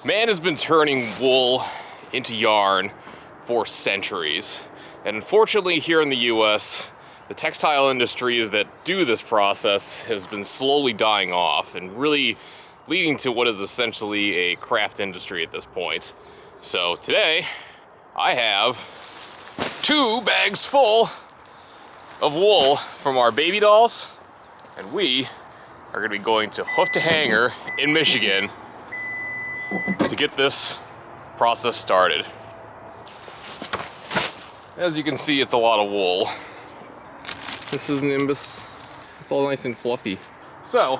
Man has been turning wool into yarn for centuries. And unfortunately here in the US, the textile industries that do this process has been slowly dying off and really leading to what is essentially a craft industry at this point. So today, I have 2 bags full of wool from our baby dolls, and we are gonna be going to Hoof to Hanger in Michigan to get this process started. As you can see, it's a lot of wool. This is Nimbus. It's all nice and fluffy. So,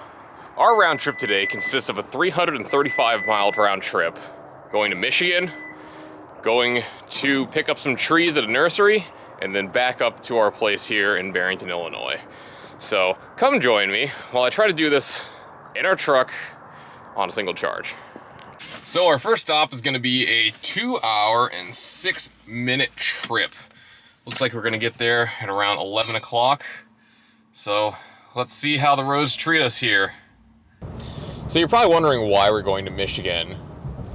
our round trip today consists of a 335-mile round trip, going to Michigan, going to pick up some trees at a nursery, and then back up to our place here in Barrington, Illinois. So, come join me while I try to do this in our truck on a single charge. So our first stop is gonna be a 2-hour and 6-minute trip. Looks like we're gonna get there at around 11 o'clock. So let's see how the roads treat us here. So you're probably wondering why we're going to Michigan,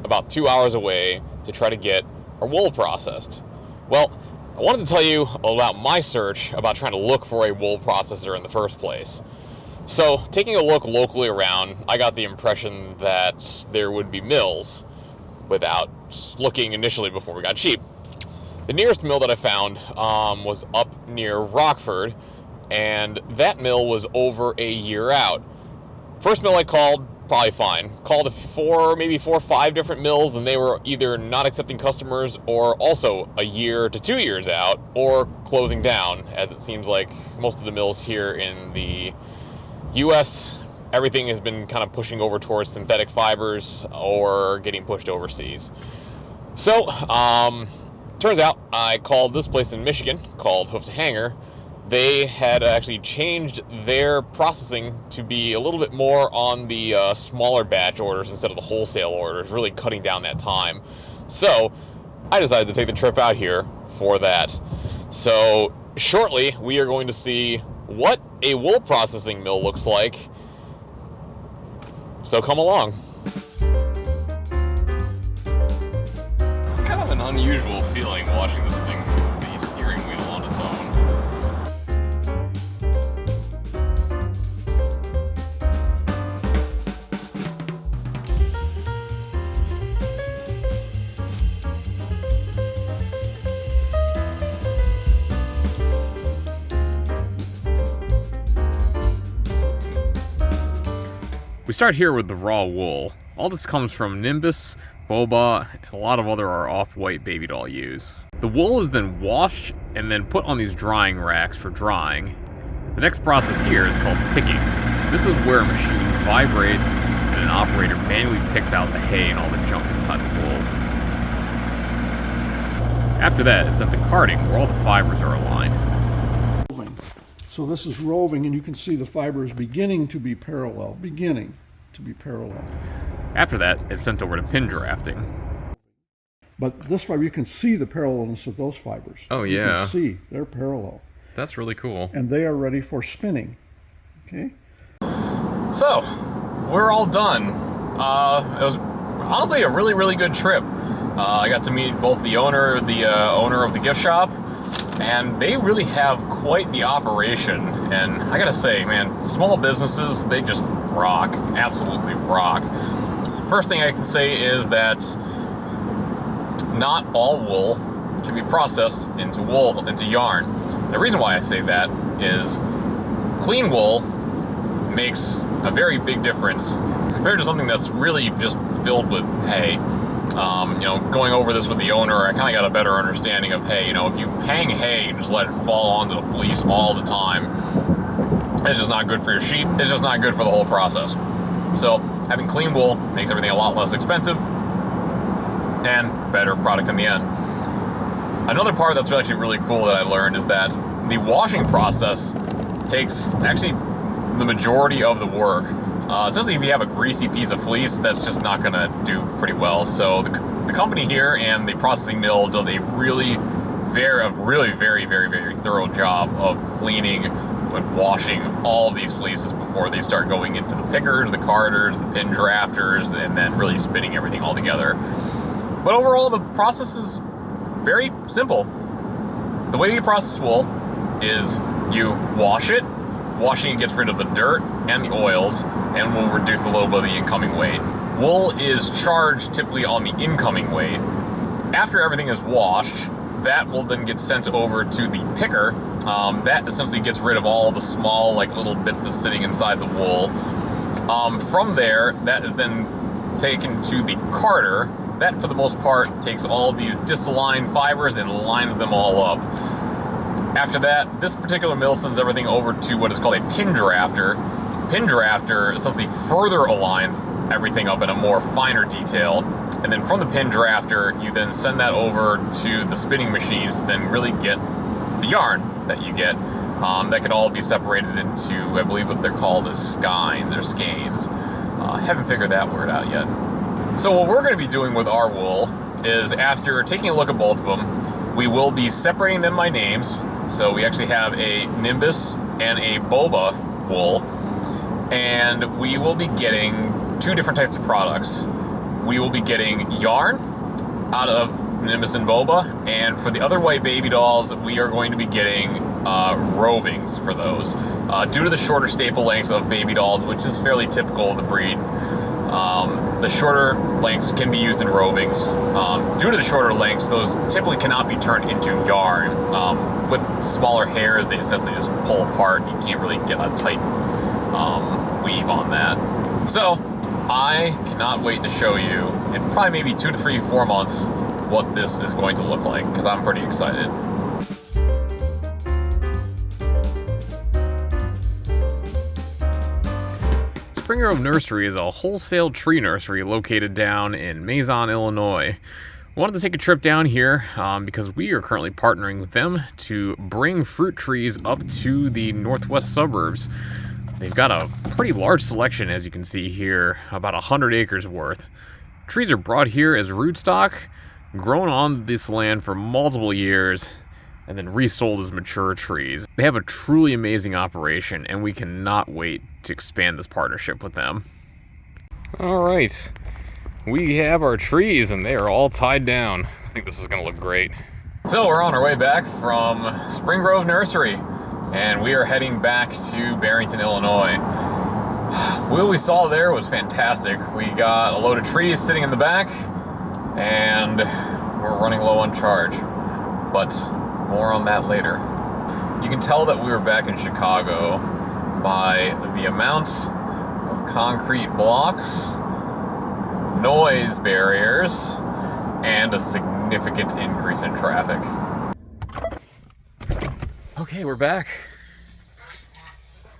about 2 hours away, to try to get our wool processed. Well, I wanted to tell you about my search about trying to look for a wool processor in the first place. So, taking a look locally around, I got the impression that there would be mills without looking initially before we got cheap. The nearest mill that I found was up near Rockford, and that mill was over a year out. First mill I called, probably fine. Called maybe four or five different mills, and they were either not accepting customers or also a year to 2 years out or closing down, as it seems like most of the mills here in the US, everything has been kind of pushing over towards synthetic fibers or getting pushed overseas. So, turns out I called this place in Michigan called Hoof to Hanger. They had actually changed their processing to be a little bit more on the smaller batch orders instead of the wholesale orders, really cutting down that time. So, I decided to take the trip out here for that. So, shortly, we are going to see what a wool processing mill looks like. So come along. Kind of an unusual feeling watching this thing move the steering wheel on its own. We start here with the raw wool. All this comes from Nimbus, Boba, and a lot of other our off-white baby doll ewes. The wool is then washed and then put on these drying racks for drying. The next process here is called picking. This is where a machine vibrates and an operator manually picks out the hay and all the junk inside the wool. After that, it's sent to carding, where all the fibers are aligned. So this is roving, and you can see the fibers beginning to be parallel. After that, it's sent over to pin drafting. But this fiber, you can see the parallelness of those fibers. Oh, yeah. You can see they're parallel. That's really cool. And they are ready for spinning. Okay? So, we're all done. It was honestly a really, really good trip. I got to meet both the owner of the gift shop, and they really have quite the operation. And I gotta say, man, small businesses, they just rock, absolutely rock. First thing I can say is that not all wool can be processed into yarn. The reason why I say that is clean wool makes a very big difference compared to something that's really just filled with hay. Going over this with the owner, I kind of got a better understanding of, hey, if you hang hay and just let it fall onto the fleece all the time, it's just not good for your sheep. It's just not good for the whole process. So having clean wool makes everything a lot less expensive and better product in the end. Another part that's actually really cool that I learned is that the washing process takes actually the majority of the work. Essentially, if you have a greasy piece of fleece, that's just not going to do pretty well. So the company here and the processing mill does a really very, very, very thorough job of cleaning when washing all of these fleeces before they start going into the pickers, the carders, the pin drafters, and then really spinning everything all together. But overall, the process is very simple. The way you process wool is you wash it. Washing it gets rid of the dirt and the oils and will reduce a little bit of the incoming weight. Wool is charged typically on the incoming weight. After everything is washed, that will then get sent over to the picker. That essentially gets rid of all the small little bits that's sitting inside the wool. From there, that is then taken to the carder. That, for the most part, takes all these disaligned fibers and lines them all up. After that, this particular mill sends everything over to what is called a pin drafter. Pin drafter essentially further aligns everything up in a more finer detail. And then from the pin drafter, you then send that over to the spinning machines to then really get the yarn that you get. That can all be separated into, I believe what they're called is skeins or skeins. Haven't figured that word out yet. So what we're going to be doing with our wool is, after taking a look at both of them, we will be separating them by names. So we actually have a Nimbus and a Boba wool, and we will be getting two different types of products. We will be getting yarn out of Nimbus and Boba, and for the other white baby dolls, we are going to be getting rovings for those. Due to the shorter staple lengths of baby dolls, which is fairly typical of the breed, the shorter lengths can be used in rovings. Due to the shorter lengths, those typically cannot be turned into yarn. With smaller hairs, they essentially just pull apart. You can't really get a tight weave on that. So, I cannot wait to show you, in probably maybe 2 to 3, 4 months, what this is going to look like, because I'm pretty excited. Spring Grove Nursery is a wholesale tree nursery located down in Maison, Illinois. I wanted to take a trip down here because we are currently partnering with them to bring fruit trees up to the northwest suburbs. They've got a pretty large selection, as you can see here, about 100 acres worth. Trees are brought here as rootstock, grown on this land for multiple years, and then resold as mature trees. They have a truly amazing operation, and we cannot wait to expand this partnership with them. All right, we have our trees, and they are all tied down. I think this is gonna look great. So we're on our way back from Spring Grove Nursery, and we are heading back to Barrington, Illinois. What we saw there was fantastic. We got a load of trees sitting in the back, and we're running low on charge, but more on that later. You can tell that we were back in Chicago by the amount of concrete blocks, noise barriers, and a significant increase in traffic. Okay, we're back.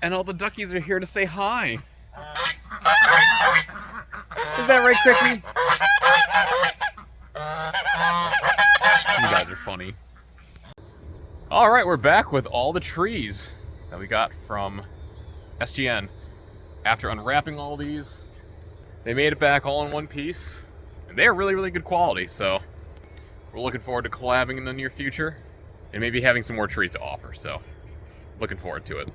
And all the duckies are here to say hi. Is that right, Cricky? You guys are funny. Alright, we're back with all the trees that we got from SGN. After unwrapping all these, they made it back all in one piece. And they're really, really good quality, so we're looking forward to collabing in the near future and maybe having some more trees to offer, so looking forward to it.